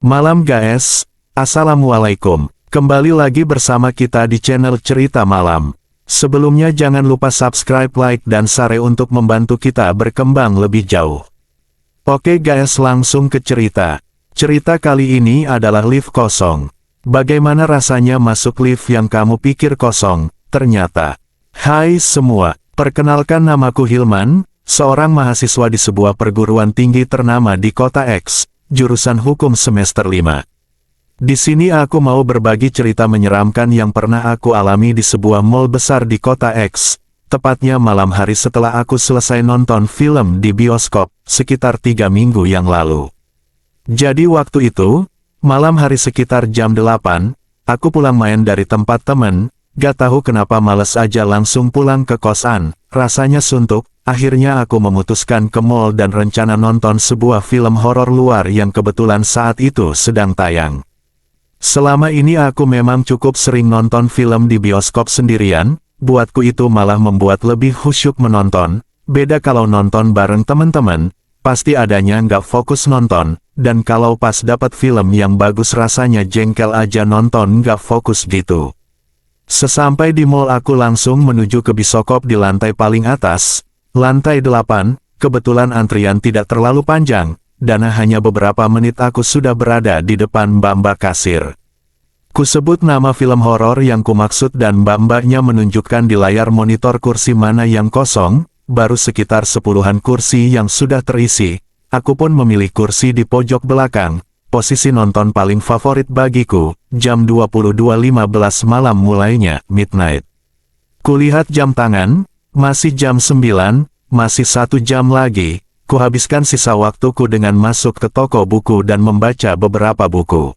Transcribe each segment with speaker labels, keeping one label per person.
Speaker 1: Malam guys, Assalamualaikum. Kembali lagi bersama kita di channel Cerita Malam. Sebelumnya jangan lupa subscribe, like, dan share untuk membantu kita berkembang lebih jauh. Oke guys, langsung ke cerita. Cerita kali ini adalah lift kosong. Bagaimana rasanya masuk lift yang kamu pikir kosong, ternyata. Hai semua, perkenalkan namaku Hilman, seorang mahasiswa di sebuah perguruan tinggi ternama di kota X, jurusan hukum semester 5. Di sini aku mau berbagi cerita menyeramkan yang pernah aku alami di sebuah mall besar di kota X, tepatnya malam hari setelah aku selesai nonton film di bioskop, sekitar 3 minggu yang lalu. Jadi waktu itu, malam hari sekitar jam 8, aku pulang main dari tempat temen, gak tahu kenapa males aja langsung pulang ke kosan, rasanya suntuk, akhirnya aku memutuskan ke mall dan rencana nonton sebuah film horor luar yang kebetulan saat itu sedang tayang. Selama ini aku memang cukup sering nonton film di bioskop sendirian, buatku itu malah membuat lebih khusyuk menonton, beda kalau nonton bareng teman-teman, pasti adanya nggak fokus nonton, dan kalau pas dapat film yang bagus rasanya jengkel aja nonton nggak fokus gitu. Sesampai di mall aku langsung menuju ke bioskop di lantai paling atas, lantai 8, kebetulan antrian tidak terlalu panjang, dan hanya beberapa menit aku sudah berada di depan mbak-mbak kasir. Kusebut nama film horor yang kumaksud dan mbak-mbaknya menunjukkan di layar monitor kursi mana yang kosong, baru sekitar 10-an kursi yang sudah terisi. Aku pun memilih kursi di pojok belakang, posisi nonton paling favorit bagiku, jam 22.15 malam mulainya, midnight. Kulihat jam tangan, masih jam 9, masih 1 jam lagi. Kuhabiskan sisa waktuku dengan masuk ke toko buku dan membaca beberapa buku.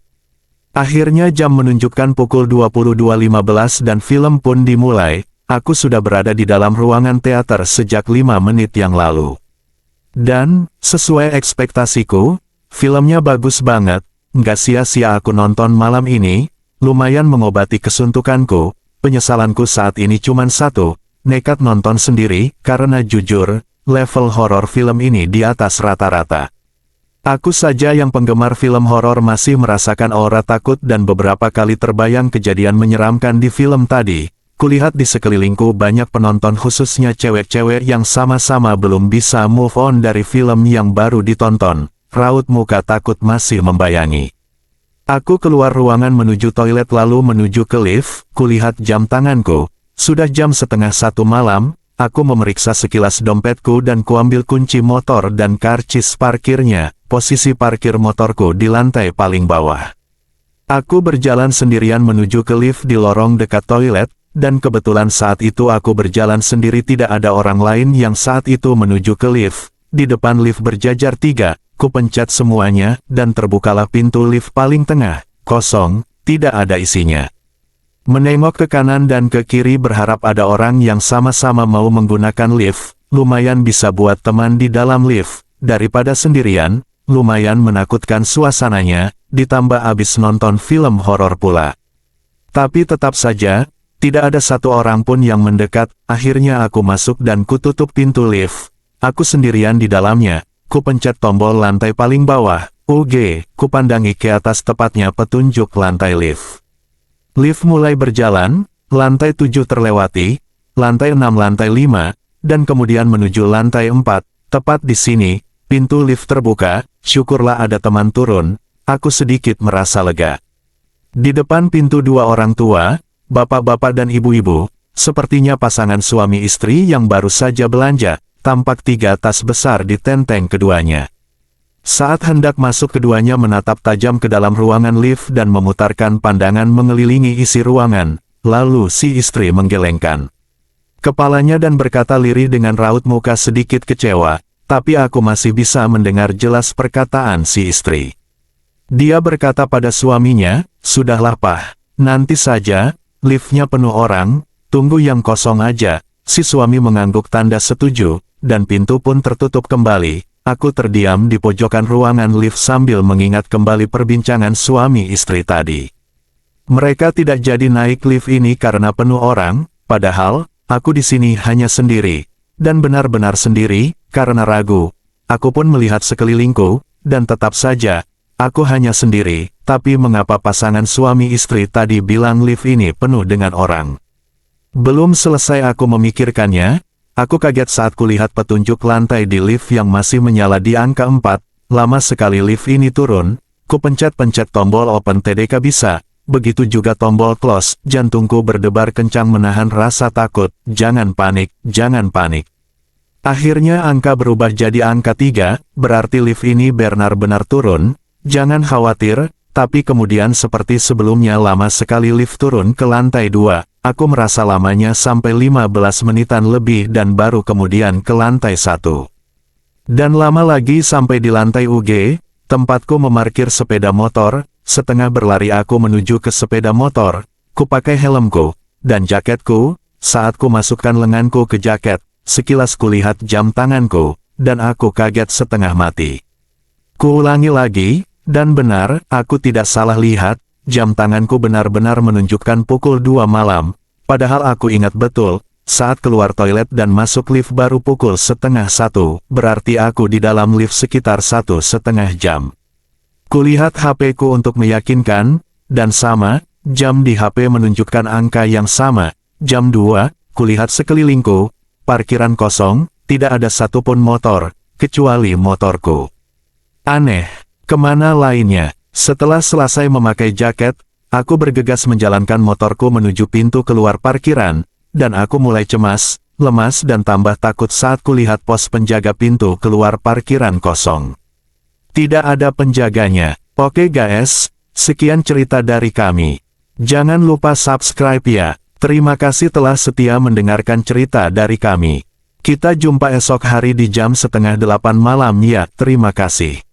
Speaker 1: Akhirnya jam menunjukkan pukul 22.15 dan film pun dimulai. Aku sudah berada di dalam ruangan teater sejak 5 menit yang lalu. Dan, sesuai ekspektasiku, filmnya bagus banget, nggak sia-sia aku nonton malam ini, lumayan mengobati kesuntukanku. Penyesalanku saat ini cuman satu, nekat nonton sendiri, karena jujur, level horor film ini di atas rata-rata. Aku saja yang penggemar film horor masih merasakan aura takut dan beberapa kali terbayang kejadian menyeramkan di film tadi. Kulihat di sekelilingku banyak penonton khususnya cewek-cewek yang sama-sama belum bisa move on dari film yang baru ditonton. Raut muka takut masih membayangi. Aku keluar ruangan menuju toilet lalu menuju ke lift, kulihat jam tanganku. Sudah jam 12:30 malam. Aku memeriksa sekilas dompetku dan kuambil kunci motor dan karcis parkirnya, posisi parkir motorku di lantai paling bawah. Aku berjalan sendirian menuju ke lift di lorong dekat toilet, dan kebetulan saat itu aku berjalan sendiri tidak ada orang lain yang saat itu menuju ke lift. Di depan lift berjajar 3, ku pencet semuanya, dan terbukalah pintu lift paling tengah, kosong, tidak ada isinya. Menengok ke kanan dan ke kiri berharap ada orang yang sama-sama mau menggunakan lift, lumayan bisa buat teman di dalam lift, daripada sendirian, lumayan menakutkan suasananya, ditambah abis nonton film horor pula. Tapi tetap saja, tidak ada satu orang pun yang mendekat, akhirnya aku masuk dan kututup pintu lift. Aku sendirian di dalamnya, ku pencet tombol lantai paling bawah, ku pandangi ke atas tepatnya petunjuk lantai lift. Lift mulai berjalan, lantai 7 terlewati, lantai 6 lantai 5, dan kemudian menuju lantai 4, tepat di sini, pintu lift terbuka, syukurlah ada teman turun, aku sedikit merasa lega. Di depan pintu 2 orang tua, bapak-bapak dan ibu-ibu, sepertinya pasangan suami istri yang baru saja belanja, tampak 3 tas besar di tenteng keduanya. Saat hendak masuk keduanya menatap tajam ke dalam ruangan lift dan memutarkan pandangan mengelilingi isi ruangan, lalu si istri menggelengkan kepalanya dan berkata lirih dengan raut muka sedikit kecewa, tapi aku masih bisa mendengar jelas perkataan si istri. Dia berkata pada suaminya, "Sudahlah Pak, nanti saja, liftnya penuh orang, tunggu yang kosong aja." Si suami mengangguk tanda setuju, dan pintu pun tertutup kembali. Aku terdiam di pojokan ruangan lift sambil mengingat kembali perbincangan suami istri tadi. Mereka tidak jadi naik lift ini karena penuh orang, padahal, aku di sini hanya sendiri. Dan benar-benar sendiri, karena ragu. Aku pun melihat sekelilingku, dan tetap saja, Aku hanya sendiri, tapi mengapa pasangan suami istri tadi bilang lift ini penuh dengan orang? Belum selesai aku memikirkannya, aku kaget saat kulihat petunjuk lantai di lift yang masih menyala di angka 4, lama sekali lift ini turun, ku pencet-pencet tombol open TDK bisa, begitu juga tombol close, jantungku berdebar kencang menahan rasa takut, jangan panik, jangan panik. Akhirnya angka berubah jadi angka 3, berarti lift ini benar-benar turun, jangan khawatir, tapi kemudian seperti sebelumnya lama sekali lift turun ke lantai 2, aku merasa lamanya sampai 15 menitan lebih dan baru kemudian ke lantai 1. Dan lama lagi sampai di lantai UG, tempatku memarkir sepeda motor, setengah berlari aku menuju ke sepeda motor, ku pakai helmku, dan jaketku, saat ku masukkan lenganku ke jaket, sekilas kulihat jam tanganku, dan aku kaget setengah mati. Ku ulangi lagi, dan benar, aku tidak salah lihat, jam tanganku benar-benar menunjukkan pukul 2 malam, padahal aku ingat betul, saat keluar toilet dan masuk lift baru pukul setengah 1, berarti aku di dalam lift sekitar 1,5 jam. Kulihat HP-ku untuk meyakinkan, dan sama, jam di HP menunjukkan angka yang sama, jam 2, kulihat sekelilingku, parkiran kosong, tidak ada satupun motor, kecuali motorku. Aneh, kemana lainnya? Setelah selesai memakai jaket, aku bergegas menjalankan motorku menuju pintu keluar parkiran, dan aku mulai cemas, lemas dan tambah takut saat kulihat pos penjaga pintu keluar parkiran kosong. Tidak ada penjaganya. Oke guys, sekian cerita dari kami. Jangan lupa subscribe ya. Terima kasih telah setia mendengarkan cerita dari kami. Kita jumpa esok hari di jam 7:30 malam ya, terima kasih.